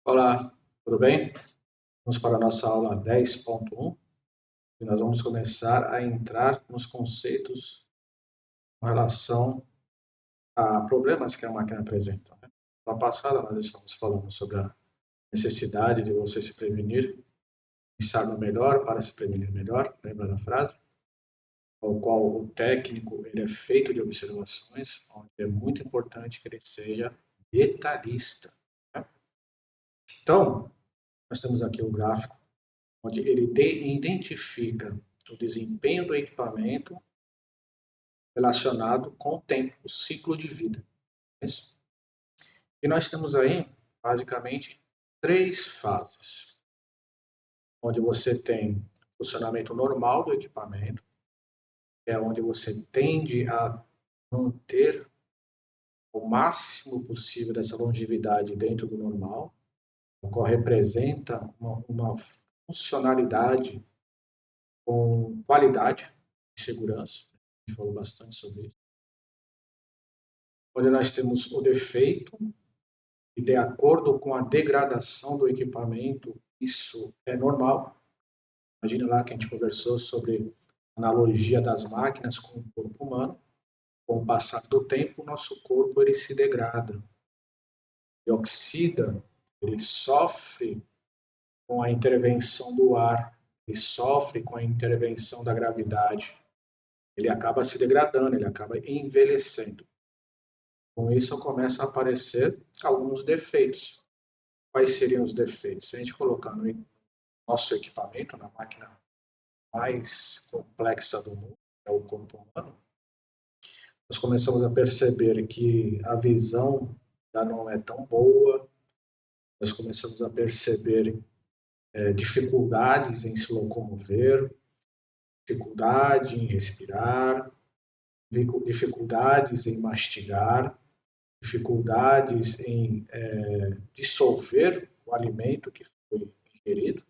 Olá, tudo bem? Vamos para a nossa aula 10.1 e nós vamos começar a entrar nos conceitos com relação a problemas que a máquina apresenta, né? Na passada nós estamos falando sobre a necessidade de você se prevenir, pensar no melhor para se prevenir melhor, lembra da frase? Ao qual o técnico ele é feito de observações, onde é muito importante que ele seja detalhista, né? Então, nós temos aqui o gráfico onde ele identifica o desempenho do equipamento relacionado com o tempo, o ciclo de vida. É isso? E nós temos aí, basicamente, três fases, onde você tem o funcionamento normal do equipamento, que é onde você tende a manter o máximo possível dessa longevidade dentro do normal, o qual representa uma funcionalidade com qualidade e segurança. A gente falou bastante sobre isso. Onde nós temos o defeito, e de acordo com a degradação do equipamento, isso é normal. Imagina lá que a gente conversou sobre a analogia das máquinas com o corpo humano. Com o passar do tempo, o nosso corpo ele se degrada, ele oxida, ele sofre com a intervenção do ar, ele sofre com a intervenção da gravidade, ele acaba se degradando, ele acaba envelhecendo. Com isso começam a aparecer alguns defeitos. Quais seriam os defeitos? Se a gente colocar no nosso equipamento, na máquina mais complexa do mundo, que é o corpo humano, nós começamos a perceber que a visão já não é tão boa, nós começamos a perceber dificuldades em se locomover, dificuldade em respirar, dificuldades em mastigar, dificuldades em dissolver o alimento que foi ingerido.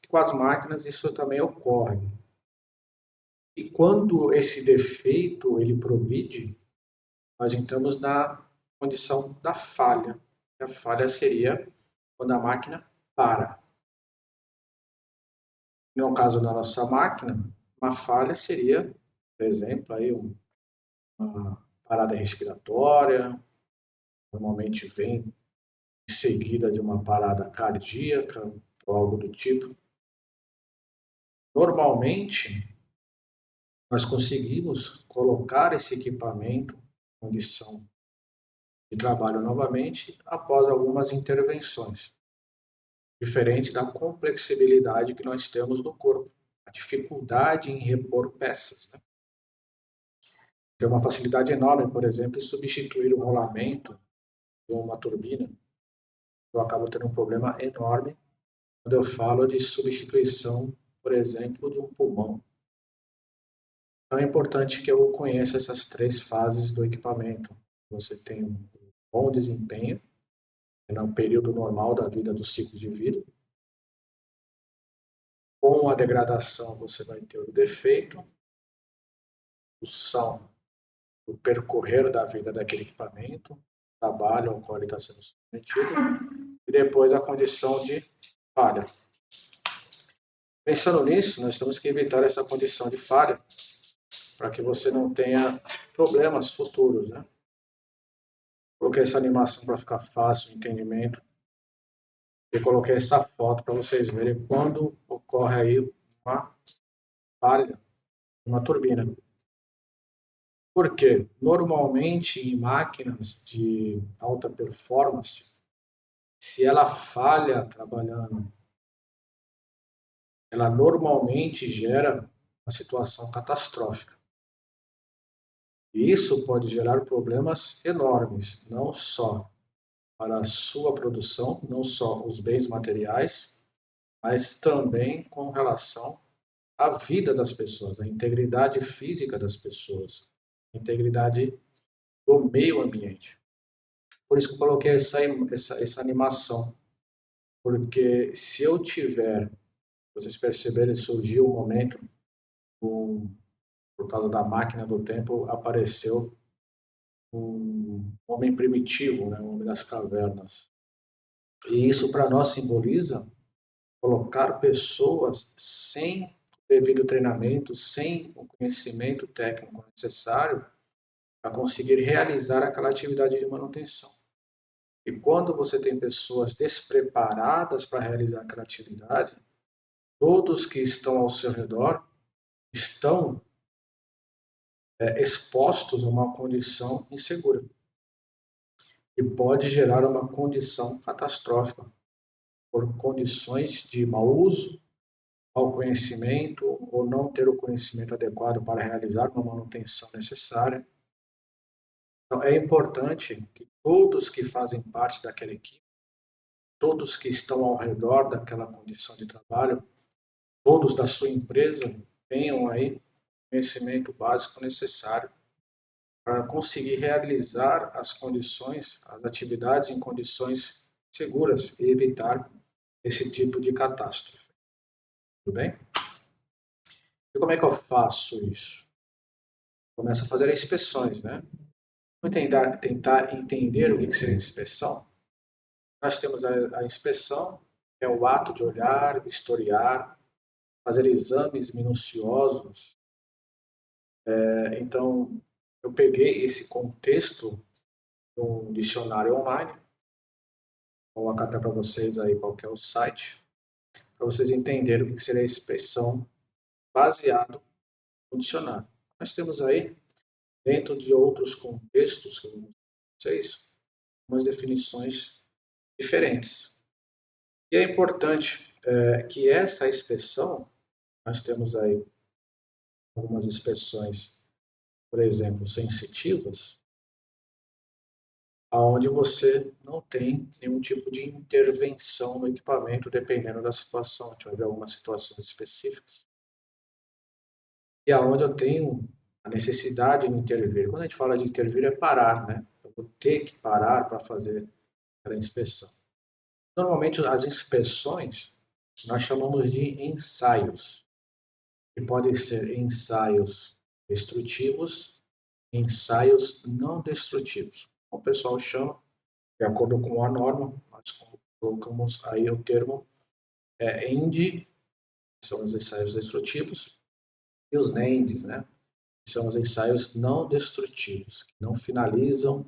Com as máquinas isso também ocorre. E quando esse defeito ele progride, nós entramos na condição da falha. A falha seria quando a máquina para. No caso da nossa máquina, uma falha seria, por exemplo, aí uma parada respiratória, normalmente vem em seguida de uma parada cardíaca ou algo do tipo. Normalmente, nós conseguimos colocar esse equipamento em condição de trabalho novamente após algumas intervenções, diferente da complexibilidade que nós temos no corpo, a dificuldade em repor peças, né? Tem uma facilidade enorme, por exemplo, em substituir o rolamento de uma turbina. Eu acabo tendo um problema enorme quando eu falo de substituição, por exemplo, de um pulmão. Então é importante que eu conheça essas três fases do equipamento. Você tem um bom desempenho no período normal da vida, do ciclo de vida. Com a degradação, você vai ter o defeito, função do percorrer da vida daquele equipamento, trabalho ao qual ele está sendo submetido, e depois a condição de falha. Pensando nisso, nós temos que evitar essa condição de falha para que você não tenha problemas futuros, né? Coloquei essa animação para ficar fácil o entendimento e coloquei essa foto para vocês verem quando ocorre aí uma falha, uma turbina. Porque normalmente em máquinas de alta performance, se ela falha trabalhando, ela normalmente gera uma situação catastrófica. E isso pode gerar problemas enormes, não só para a sua produção, não só os bens materiais, mas também com relação à vida das pessoas, à integridade física das pessoas, à integridade do meio ambiente. Por isso que eu coloquei essa animação, porque se eu tiver, vocês perceberem, surgiu um momento, por causa da máquina do tempo, apareceu um homem primitivo, né, um homem das cavernas. E isso para nós simboliza colocar pessoas sem devido treinamento, sem o conhecimento técnico necessário para conseguir realizar aquela atividade de manutenção. E quando você tem pessoas despreparadas para realizar aquela atividade, todos que estão ao seu redor estão expostos a uma condição insegura e pode gerar uma condição catastrófica por condições de mau uso ao conhecimento ou não ter o conhecimento adequado para realizar uma manutenção necessária. Então, é importante que todos que fazem parte daquela equipe, todos que estão ao redor daquela condição de trabalho, todos da sua empresa tenham aí conhecimento básico necessário para conseguir realizar as condições, as atividades em condições seguras e evitar esse tipo de catástrofe. Tudo bem? E como é que eu faço isso? Começo a fazer inspeções, né? Vou tentar entender o que seria inspeção. Nós temos a inspeção, que é o ato de olhar, vistoriar, fazer exames minuciosos. Então, eu peguei esse contexto de um dicionário online, vou colocar até para vocês aí qual que é o site, para vocês entenderem o que seria inspeção baseado no dicionário. Nós temos aí, dentro de outros contextos que eu vou mostrar para vocês, umas definições diferentes. E é importante que essa inspeção, nós temos aí algumas inspeções, por exemplo, sensitivas, aonde você não tem nenhum tipo de intervenção no equipamento, dependendo da situação. A gente vai ver algumas situações específicas. E aonde eu tenho a necessidade de intervir. Quando a gente fala de intervir, é parar, né? Eu vou ter que parar para fazer a inspeção. Normalmente, as inspeções nós chamamos de ensaios, que podem ser ensaios destrutivos, ensaios não destrutivos. O pessoal chama, de acordo com a norma, nós colocamos aí o termo END, que são os ensaios destrutivos, e os NENDs, né? Que são os ensaios não destrutivos, que não finalizam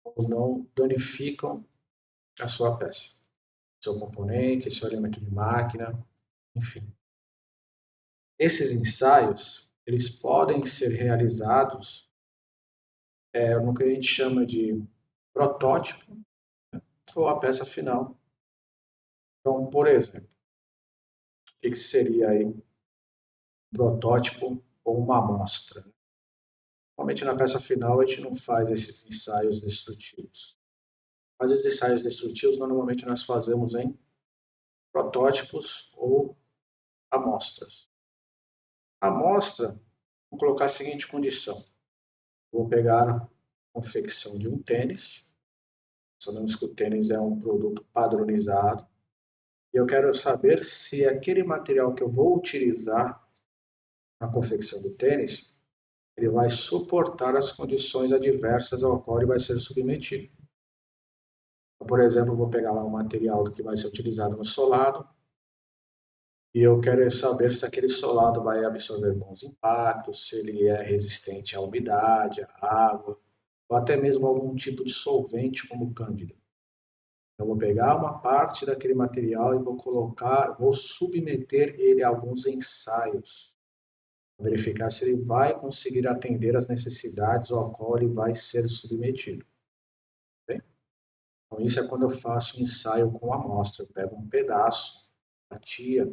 ou não danificam a sua peça, seu componente, seu elemento de máquina, enfim. Esses ensaios, eles podem ser realizados no que a gente chama de protótipo, né, ou a peça final. Então, por exemplo, o que seria aí um protótipo ou uma amostra? Normalmente na peça final a gente não faz esses ensaios destrutivos. Mas os ensaios destrutivos normalmente nós fazemos em protótipos ou amostras. A amostra, vou colocar a seguinte condição. Vou pegar a confecção de um tênis. Sabemos que o tênis é um produto padronizado. E eu quero saber se aquele material que eu vou utilizar na confecção do tênis, ele vai suportar as condições adversas ao qual ele vai ser submetido. Então, por exemplo, eu vou pegar lá um material que vai ser utilizado no solado, e eu quero saber se aquele solado vai absorver bons impactos, se ele é resistente à umidade, à água, ou até mesmo algum tipo de solvente como cândida. Eu vou pegar uma parte daquele material e vou submeter ele a alguns ensaios, para verificar se ele vai conseguir atender às necessidades ao qual ele vai ser submetido. Bem? Então, isso é quando eu faço um ensaio com amostra. Eu pego um pedaço, fatia,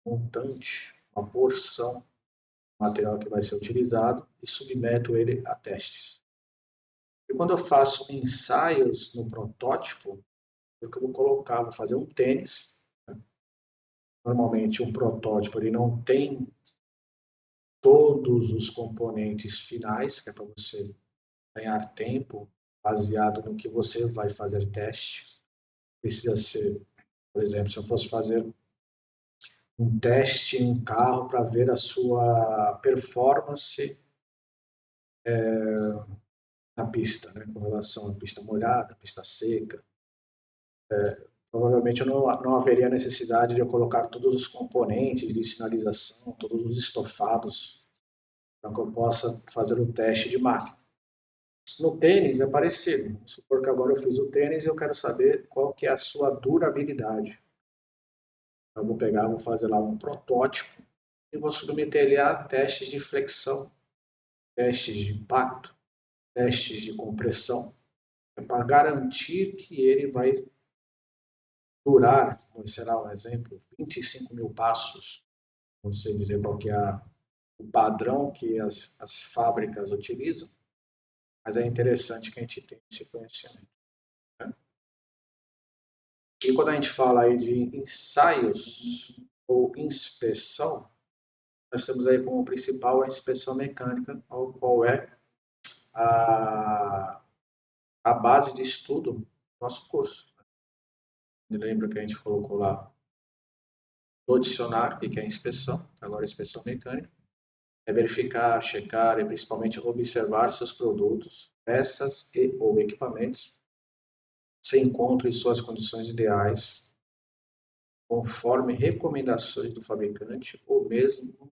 montante, uma porção do material que vai ser utilizado e submeto ele a testes. E quando eu faço ensaios no protótipo, o que eu vou colocar? Vou fazer um tênis. Né? Normalmente um protótipo ele não tem todos os componentes finais, que é para você ganhar tempo baseado no que você vai fazer teste. Precisa ser, por exemplo, se eu fosse fazer um teste em um carro para ver a sua performance na pista, né, com relação à pista molhada, pista seca. provavelmente não haveria necessidade de eu colocar todos os componentes de sinalização, todos os estofados, para que eu possa fazer o teste de máquina. No tênis é parecido. Vamos supor que agora eu fiz o tênis e eu quero saber qual que é a sua durabilidade. Eu vou pegar, vou fazer lá um protótipo e vou submeter ele a testes de flexão, testes de impacto, testes de compressão, para garantir que ele vai durar, será um exemplo, 25 mil passos. Não sei dizer qual que é o padrão que as fábricas utilizam, mas é interessante que a gente tenha esse conhecimento. Né? E quando a gente fala aí de ensaios ou inspeção, nós temos aí como principal a inspeção mecânica, qual é a base de estudo do nosso curso. Lembra que a gente colocou lá no dicionário, que é a inspeção, agora a inspeção mecânica, é verificar, checar e principalmente observar seus produtos, peças e ou equipamentos se encontram em suas condições ideais, conforme recomendações do fabricante ou mesmo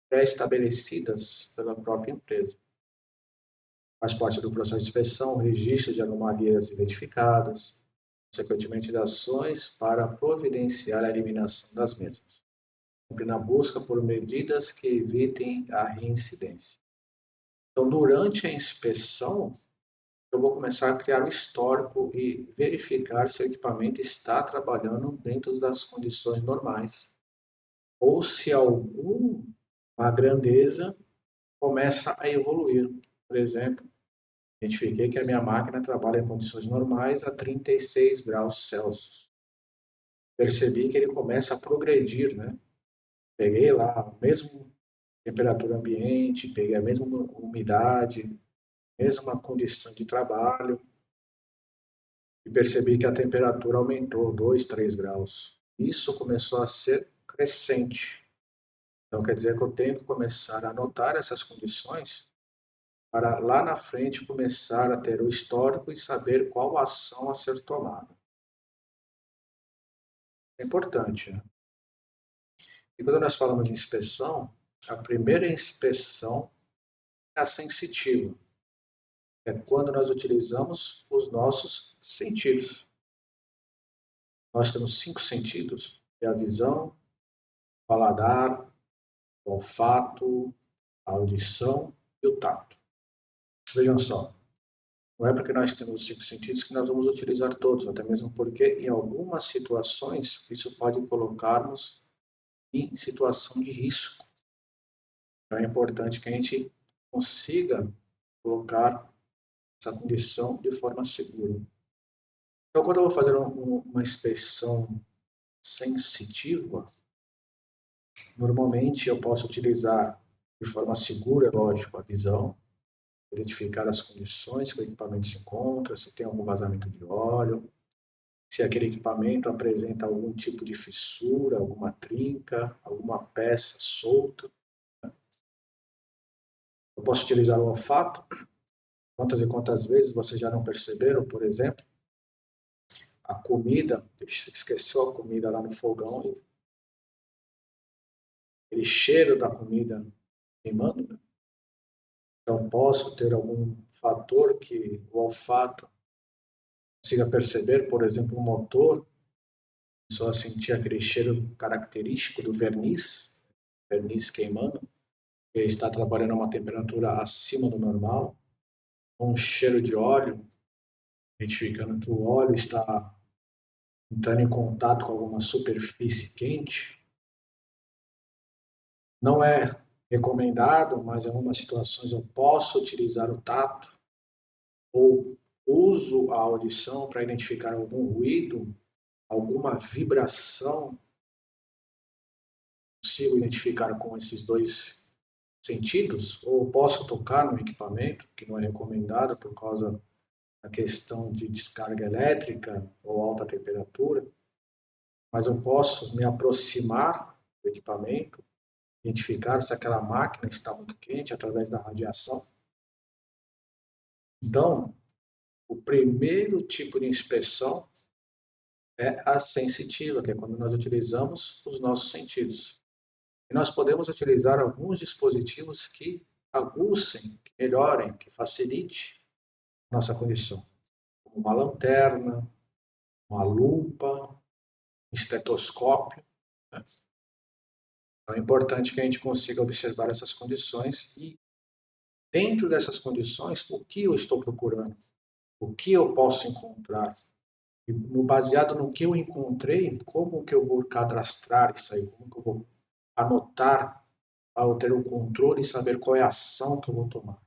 pré-estabelecidas pela própria empresa. Faz parte do processo de inspeção o registro de anomalias identificadas, consequentemente de ações para providenciar a eliminação das mesmas, sempre na busca por medidas que evitem a reincidência. Então, durante a inspeção, eu vou começar a criar o histórico e verificar se o equipamento está trabalhando dentro das condições normais ou se alguma grandeza começa a evoluir. Por exemplo, identifiquei que a minha máquina trabalha em condições normais a 36 graus Celsius. Percebi que ele começa a progredir, né? Peguei lá a mesma temperatura ambiente, peguei a mesma umidade, mesma condição de trabalho e percebi que a temperatura aumentou 2, 3 graus. Isso começou a ser crescente. Então quer dizer que eu tenho que começar a anotar essas condições para lá na frente começar a ter o histórico e saber qual ação a ser tomada. É importante, né? E quando nós falamos de inspeção, a primeira inspeção é a sensitiva. É quando nós utilizamos os nossos sentidos. Nós temos 5 sentidos, que é a visão, o paladar, o olfato, a audição e o tato. Vejam só, não é porque nós temos os 5 sentidos que nós vamos utilizar todos, até mesmo porque em algumas situações isso pode colocar-nos em situação de risco. Então é importante que a gente consiga colocar essa condição de forma segura. Então, quando eu vou fazer uma inspeção sensitiva, normalmente eu posso utilizar de forma segura, lógico, a visão, identificar as condições que o equipamento se encontra, se tem algum vazamento de óleo, se aquele equipamento apresenta algum tipo de fissura, alguma trinca, alguma peça solta. Eu posso utilizar o olfato. Quantas e quantas vezes vocês já não perceberam, por exemplo, a comida, esqueceu a comida lá no fogão e aquele cheiro da comida queimando, né? Então posso ter algum fator que o olfato consiga perceber, por exemplo, o motor, só sentir aquele cheiro característico do verniz queimando, que está trabalhando a uma temperatura acima do normal, um cheiro de óleo, identificando que o óleo está entrando em contato com alguma superfície quente. Não é recomendado, mas em algumas situações eu posso utilizar o tato ou uso a audição para identificar algum ruído, alguma vibração. Consigo identificar com esses dois sentidos, ou posso tocar no equipamento, que não é recomendado por causa da questão de descarga elétrica ou alta temperatura, mas eu posso me aproximar do equipamento, identificar se aquela máquina está muito quente através da radiação. Então, o primeiro tipo de inspeção é a sensitiva, que é quando nós utilizamos os nossos sentidos. E nós podemos utilizar alguns dispositivos que aguçem, que melhorem, que facilite a nossa condição, como uma lanterna, uma lupa, um estetoscópio, né? Então é importante que a gente consiga observar essas condições e, dentro dessas condições, o que eu estou procurando, o que eu posso encontrar. E baseado no que eu encontrei, como que eu vou cadastrar isso aí, como que eu vou anotar para eu ter o controle e saber qual é a ação que eu vou tomar.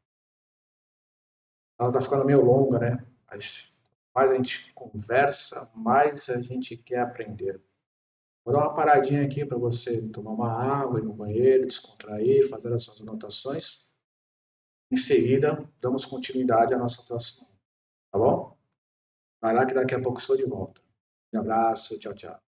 Ela está ficando meio longa, né? Mas mais a gente conversa, mais a gente quer aprender. Vou dar uma paradinha aqui para você tomar uma água, ir no banheiro, descontrair, fazer as suas anotações. Em seguida, damos continuidade à nossa próxima, tá bom? Vai lá que daqui a pouco estou de volta. Um abraço, tchau, tchau.